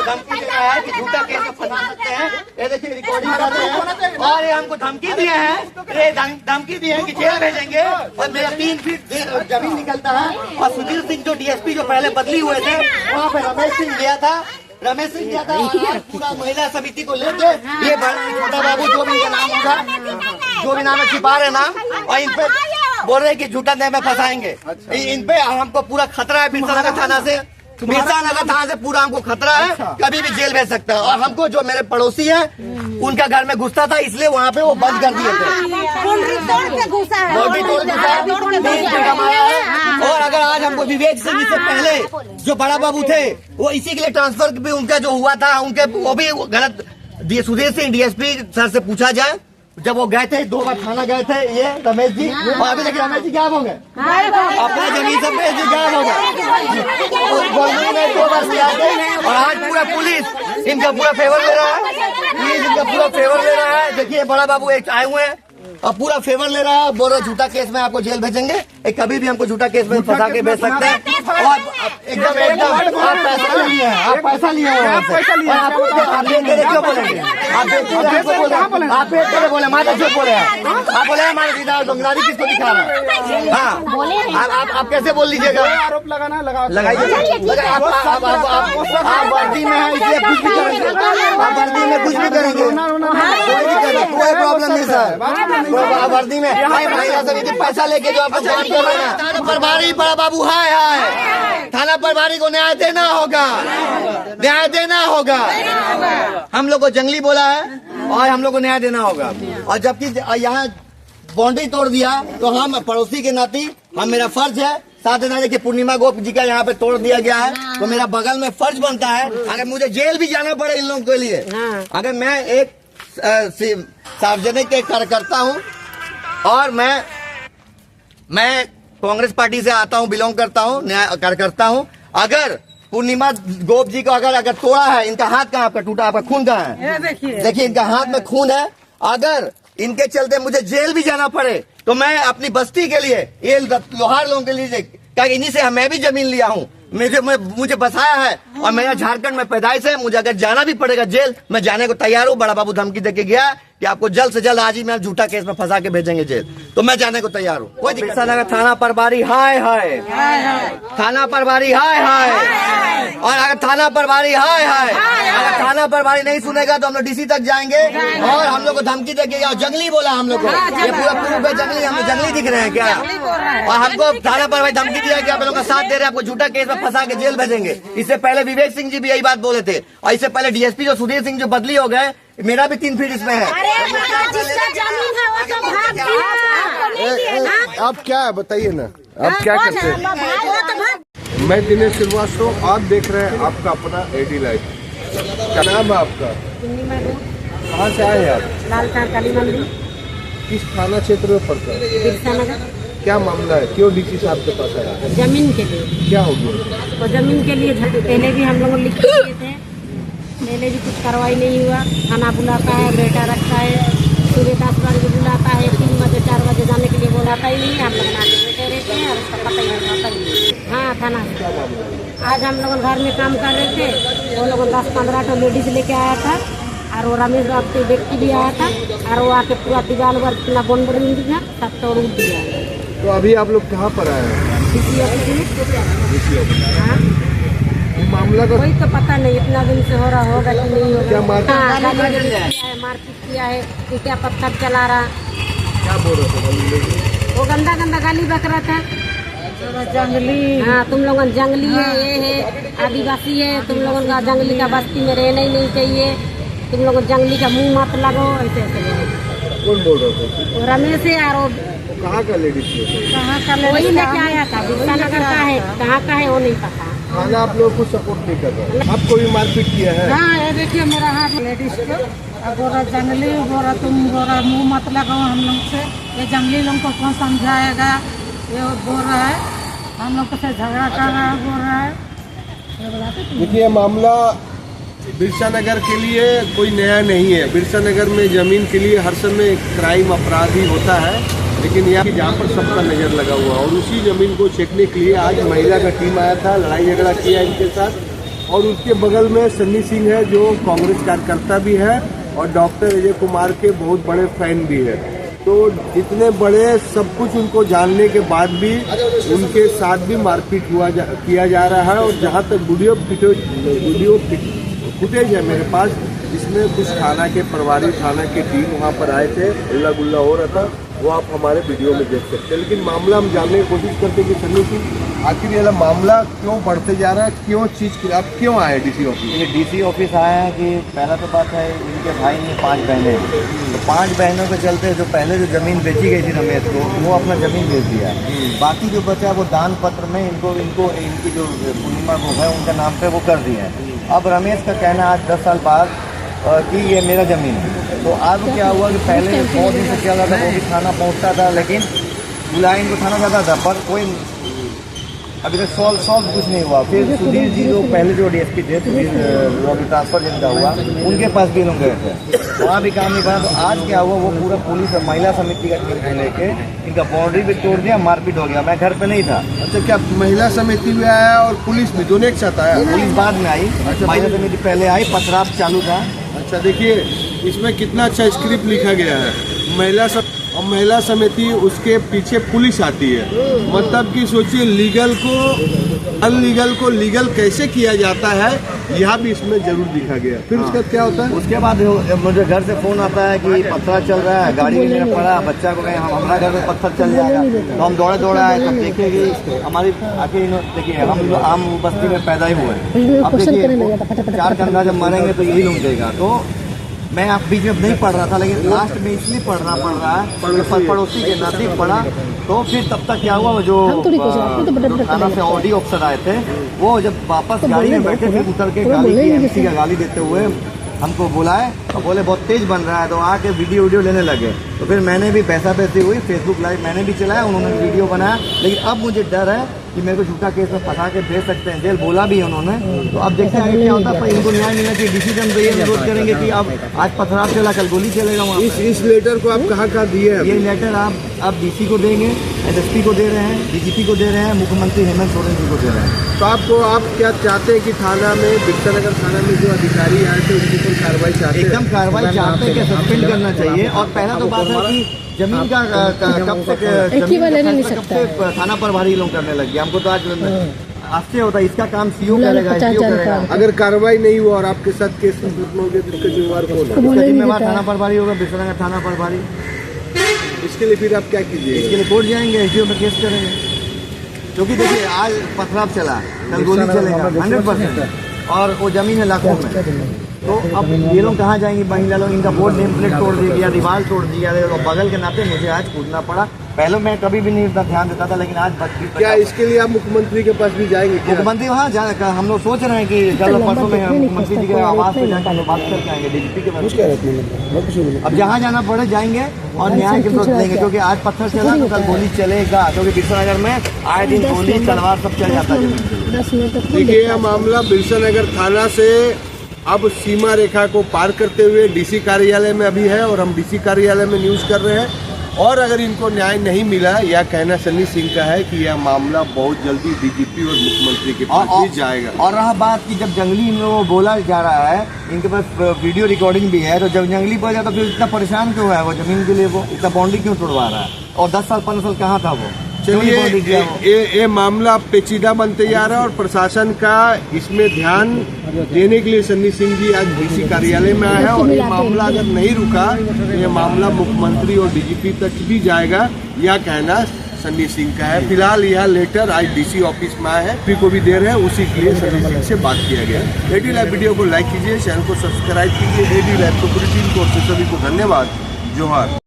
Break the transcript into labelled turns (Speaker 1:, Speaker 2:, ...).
Speaker 1: हमको धमकी दे रहा है कि झूठा केस में फंसा सकते हैं। ये देखिए रिकॉर्डिंग कर रहे हैं और ये हमको धमकी दिए हैं, ये धमकी दिए हैं कि जेल भेजेंगे और मेरा 3 फीट जमीन निकलता है। और सुधीर सिंह जो डीएसपी जो पहले बदली हुए थे, वहाँ पे रमेश सिंह गया था और पूरा महिला समिति को लेके ये छोटा बाबू जो भी इनका नाम होगा, जो भी नाम है छिपा रहे नाम, और इन पे बोल रहे कि झूठा न्याय में फंसाएंगे। इन पे हमको पूरा खतरा है। बिरसा नगर थाना से पूरा हमको खतरा है, कभी भी जेल भेज सकता है। और हमको जो मेरे पड़ोसी है उनका घर में घुसता था, इसलिए वहाँ पे वो बंद कर दिए थे। और अगर आज हमको विवेक सिंह से पहले जो बड़ा बाबू थे वो इसी के लिए ट्रांसफर भी उनका जो हुआ था, उनके वो भी गलत। सुधीर सिंह डीएसपी सर से पूछा जाए, जब वो गए थे 2 बार थाना गए थे ये रमेश जी, और अभी देखिए रमेश जी गायब हो गए, अपने जमीन से रमेश जी गायब हो गए। 2 बार से आते और आज पूरा पुलिस इनका पूरा फेवर ले रहा है, पुलिस इनका पूरा फेवर ले रहा है। देखिए बड़ा बाबू एक आए हुए हैं और पूरा फेवर ले रहा है, बोल रहे झूठा केस में आपको जेल भेजेंगे। कभी भी हमको झूठा केस में फंसा के भेज सकते हैं। और एकदम आप पैसा लिए हैं, आप पैसा लिए हैं, आप क्यों बोलेंगे? आप बोले माता क्यों बोले? आप बोले हमारे दीदार गंगनारी किसको दिखा रहा है? हाँ, आप कैसे बोल लीजिएगा?
Speaker 2: आरोप लगाना
Speaker 1: लगाइए। आप वर्दी में है इसलिए कुछ भी करेंगे, आप वर्दी में कुछ भी करेंगे, कोई प्रॉब्लम नहीं सर। वर्दी में महिला समिति पैसा लेके जो आप काम कर रहे हैं, थाना प्रभारी बड़ा बाबू हाय थाना प्रभारी को न्याय देना होगा, न्याय देना होगा। हम लोग को जंगली बोला है और हम लोग को न्याय देना होगा। और जबकि यहाँ बाउंड्री तोड़ दिया तो हम पड़ोसी के नाते हम मेरा फर्ज है साथ देना। कि पूर्णिमा गोप जी का यहाँ पे तोड़ दिया गया है तो मेरा बगल में फर्ज बनता है, अगर मुझे जेल भी जाना पड़े इन लोगों के लिए, अगर मैं एक सार्वजनिक के कार्यकर्ता हूँ और मैं कांग्रेस पार्टी से आता हूँ, बिलोंग करता हूँ, कार्यकर्ता हूँ। अगर पूर्णिमा गोप जी को अगर तोड़ा है, इनका हाथ कहाँ आपका टूटा, आपका खून कहाँ है? देखिए इनका हाथ में खून है। अगर इनके चलते मुझे जेल भी जाना पड़े तो मैं अपनी बस्ती के लिए, ये लोहार लोगों के लिए, क्या इन्हीं से मैं भी जमीन लिया हूँ, मुझे बसाया है और मेरा झारखंड में पैदाइश है। मुझे अगर जाना भी पड़ेगा जेल, मैं जाने को तैयार हूँ। बड़ा बाबू धमकी देके गया कि आपको जल्द से जल्द आज ही मैं झूठा केस में फंसा के भेजेंगे जेल, तो मैं जाने को तैयार हूँ। कोई दिक्कत नहीं। थाना प्रभारी हाय थाना प्रभारी हाय और अगर थाना प्रभारी अगर थाना प्रभारी नहीं सुनेगा तो हम लोग डीसी तक जाएंगे और हम लोग को धमकी देके जंगली बोला हम लोग को। ये पूरा प्रूफ है जंगली, हम जंगली दिख रहे हैं क्या? और हमको थाना प्रभारी धमकी दिया कि आप लोग का साथ दे रहे हैं, आपको झूठा केस में फंसा के जेल भेजेंगे। इससे पहले विवेक सिंह जी भी यही बात बोले थे और इससे पहले डीएसपी जो सुधीर सिंह जो बदली हो गए, मेरा भी 3 फीट इसमें है।
Speaker 2: आप क्या बताइए ना, आप क्या करते हैं? मैं दिनेश श्रीवास्तव, आप देख रहे हैं आपका अपना एडी लाइव। क्या नाम है आपका? कहाँ से आए हैं आप?
Speaker 3: लालकान काली मंदिर।
Speaker 2: किस थाना क्षेत्र में पड़ता है?
Speaker 3: बिरसा नगर।
Speaker 2: क्या मामला है, क्यों डीसी साहब के पास आया?
Speaker 3: जमीन के लिए।
Speaker 2: क्या हो गया?
Speaker 3: तो जमीन के लिए पहले भी हम लोग लिख दिए थे, पहले भी कुछ कार्रवाई नहीं हुआ। थाना बुलाता है, बेटा रखता है, सुबह 10 बजे बुलाता है, 3 बजे 4 बजे जाने के लिए बुलाता ही नहीं। हम लोग नाके बैठे रहते हैं और उसका पता ही नहीं होता। हाँ थाना आज हम लोग घर में काम कर रहे थे, वो लोग 10-15 तो लेडीज लेके आया था और वो रमेश बाबू के व्यक्ति भी आया था और वो आके पूरा दीवार वर पूरा बन दिया, सब तोड़ दिया।
Speaker 2: तो अभी आप लोग कहाँ पर आए हैं?
Speaker 3: हाँ
Speaker 2: मामला का
Speaker 3: कोई तो पता नहीं, इतना दिन से हो रहा होगा कि नहीं होगा।
Speaker 2: क्या
Speaker 3: मारपीट किया है कि क्या पत्थर चला रहा,
Speaker 2: क्या बोल रहे थे?
Speaker 3: वो गंदा गली बक रहा था। जंगली, हाँ तुम लोग जंगली है, ये है आदिवासी है, तुम लोगों का जंगली का बस्ती में रहना ही नहीं चाहिए, तुम लोग जंगली का मुंह मत लगो, ऐसे ऐसे।
Speaker 2: कौन बोल रहे थे?
Speaker 3: रमेश है। और
Speaker 2: कहाँ का लेडीज?
Speaker 3: वही लेके आया था, बिरसा नगर का है, कहाँ का है वो नहीं पता।
Speaker 2: थाना आप लोगों को सपोर्ट नहीं कर रहा, आपको भी मारपीट किया है?
Speaker 3: हाँ ये देखिए मेरा हाथ लेडीज को, बोरा जंगली, बोरा तुम बोरा मुंह मत लगाओ हम लोग से, ये जंगली लोग को कौन समझाएगा, ये बोल रहा है हम लोग से झगड़ा कर रहा है, बोल रहा है।
Speaker 2: देखिए मामला बिरसा नगर के लिए कोई नया नहीं है। बिरसा नगर में जमीन के लिए हर समय क्राइम अपराध ही होता है, लेकिन यहाँ पर सबका नज़र लगा हुआ और उसी ज़मीन को छेकने के लिए आज महिला का टीम आया था, लड़ाई झगड़ा किया इनके साथ और उसके बगल में सन्नी सिंह है जो कांग्रेस कार्यकर्ता भी है और डॉक्टर अजय कुमार के बहुत बड़े फैन भी है। तो इतने बड़े सब कुछ उनको जानने के बाद भी उनके साथ भी मारपीट किया जा रहा है। और जहाँ तक वीडियो फुटेज है मेरे पास, इसमें कुछ थाना के प्रभारी, थाना के टीम वहाँ पर आए थे, हल्ला गुल्ला हो रहा था, वो आप हमारे वीडियो में देख सकते हैं। लेकिन मामला हम जानने की कोशिश करते हैं कि सन्नी सिंह आखिर ये मामला क्यों बढ़ते जा रहा है, क्यों चीज़ की आप क्यों आए डीसी ऑफिस?
Speaker 1: ये डीसी ऑफिस आया है कि पहला तो बात है, इनके भाई ने 5 बहनें हैं, तो 5 बहनों के चलते जो पहले जो ज़मीन बेची गई थी रमेश को, वो अपना ज़मीन बेच दिया है। बाकी जो बचा है वो दान पत्र में इनकी जो पूर्णिमा को है उनके नाम पे वो कर दिया है। अब रमेश का कहना आज 10 साल बाद कि ये मेरा ज़मीन है। तो अब क्या हुआ कि पहले 100 दिन से चल रहा था, वो भी थाना पहुंचता था, लेकिन बुलाए इनको थाना जाता था, पर कोई अभी तक सॉल्व कुछ नहीं हुआ। फिर सुधीर जी जो पहले जो डीएसपी थे, सुधीर ट्रांसफर जिनका हुआ, उनके पास भी लोग गए थे, वहाँ भी काम नहीं बना। तो आज क्या हुआ, वो पूरा पुलिस और महिला समिति का टीम लेके इनका बाउंड्री भी तोड़ दिया, मारपीट हो गया। मैं घर पे नहीं था।
Speaker 2: अच्छा, क्या महिला समिति भी आया और पुलिस भी, दोनों एक साथ आया?
Speaker 1: पुलिस बाद में आई, महिला समिति पहले आई, पथराव चालू था।
Speaker 2: अच्छा, देखिए इसमें कितना अच्छा स्क्रिप्ट लिखा गया है। महिला समिति, उसके पीछे पुलिस आती है। मतलब कि सोचिए, लीगल को अनलीगल को लीगल कैसे किया जाता है, यह भी इसमें जरूर लिखा गया। फिर उसका क्या होता है?
Speaker 1: उसके बाद मुझे घर से फोन आता है कि पत्थर चल रहा है, गाड़ी में मेरा पड़ा, बच्चा को कहीं हमारा घर में पत्थर चल जाएगा। तो हम दौड़े आए, तब देखे कि हमारी आखिर देखिए, हम आम बस्ती में पैदा ही हुए हैं। अब देखिए 4 कंधा जब मरेंगे तो यही लोग देगा। तो मैं आप बीच में नहीं पढ़ रहा था, लेकिन लास्ट में इसलिए पढ़ना पड़ रहा है, पड़ोसी के नाते पढ़ा। तो फिर तब तक क्या हुआ, जो थाना से ऑडियो अफसर आए थे, वो जब वापस गाड़ी में बैठे, फिर उतर के गाली की, एमसी का गाली देते हुए हमको बुलाए और बोले बहुत तेज बन रहा है। तो आके वीडियो लेने लगे। तो फिर मैंने भी पैसा हुई, फेसबुक लाइव मैंने भी चलाया, उन्होंने वीडियो बनाया। लेकिन अब मुझे डर है कि मेरे को झूठा केस में फंसा के भेज सकते हैं जेल, बोला भी उन्होंने। तो अब देखते हैं क्या होता है, पर इनको न्याय मिलना चाहिए। डिसीजन तो ये अनुरोध करेंगे कि अब आज पथराव चला, कल गोली चलेगा वहाँ।
Speaker 2: इस लेटर को आप कहाँ दिए हैं?
Speaker 1: ये लेटर आप डीसी को देंगे, एसएसपी को दे रहे हैं, डीजीपी को दे रहे हैं, मुख्यमंत्री हेमंत सोरेन जी को दे रहे हैं।
Speaker 2: तो आप क्या चाहते हैं कि थाना में, बिरसानगर थाना में जो अधिकारी आए थे उनकी कोई कार्रवाई चाहते हैं?
Speaker 1: एकदम कार्रवाई चाहते हैं कि सस्पेंड करना चाहिए। और पहला तो बात है कि जमीन का कब से थाना प्रभारी लोग करने लग गए। हमको तो आज आश्चर्य होता है, इसका काम सीओ करेगा, एसडीओ करेगा।
Speaker 2: अगर कार्रवाई नहीं हुआ और आपके साथ केस खत्म हो गया तो इसका जिम्मेवार कौन है?
Speaker 1: इसका जिम्मेवार थाना प्रभारी होगा, बिरसानगर थाना प्रभारी।
Speaker 2: इसके लिए फिर आप क्या कीजिए?
Speaker 1: इसके लिए कोर्ट जाएंगे, एसडीओ में केस करेंगे। क्योंकि देखिए आज पथराव चला, कल गोली चलेगा 100%। और वो जमीन है लाखों में। तो अब ये लोग कहाँ जाएंगे? महिला लोग, इनका बोर्ड नेम प्लेट तोड़ दिया, दीवार तोड़ दिया, और बगल के नाते मुझे आज कूदना पड़ा। पहले मैं कभी भी नहीं इतना ध्यान देता था, लेकिन आज
Speaker 2: क्या इसके लिए आप मुख्यमंत्री के पास भी जाएंगे?
Speaker 1: मुख्यमंत्री वहाँ हम लोग सोच रहे हैं कि कल परसों में मुख्यमंत्री जी के आवास पे जाकर हम लोग बात करके आएंगे, डीजीपी के पास। अब जहाँ जाना पड़े जाएंगे और न्याय की सोच लेंगे। क्योंकि आज पत्थर चला तो कल गोली चलेगा, क्योंकि बिरसानगर में आए दिन गोली तलवार सब चल जाता है।
Speaker 2: देखिए, यह मामला बिरसानगर थाना से अब सीमा रेखा को पार करते हुए डीसी कार्यालय में अभी है, और हम डीसी कार्यालय में न्यूज़ कर रहे हैं। और अगर इनको न्याय नहीं मिला, यह कहना सन्नी सिंह का है कि यह मामला बहुत जल्दी डीजीपी और मुख्यमंत्री के पास भी जाएगा।
Speaker 1: और रहा बात कि जब जंगली इन लोगों को बोला जा रहा है, इनके पास वीडियो रिकॉर्डिंग भी है, तो जब जंगली बोल जाता तो फिर इतना परेशान क्यों है वो जमीन के लिए? वो इतना बाउंड्री क्यों तोड़वा रहा है? और 10 साल 15 साल कहाँ था वो?
Speaker 2: चलिए, ये मामला पेचीदा बनते जा रहा है और प्रशासन का इसमें ध्यान देने के लिए सन्नी सिंह जी आज डीसी कार्यालय में आए हैं। और ये मामला अगर नहीं रुका तो ये मामला मुख्यमंत्री और डीजीपी तक भी जाएगा, यह कहना सन्नी सिंह का है। फिलहाल यह लेटर आज डीसी ऑफिस में आया है, पी को भी दे रहे हैं, उसी के लिए सन्नी सिंह से बात किया गया। एडी लाइव वीडियो को लाइक कीजिए, चैनल को सब्सक्राइब कीजिए। एडी लाइव को पूरी टीम को सभी को धन्यवाद। जोहार।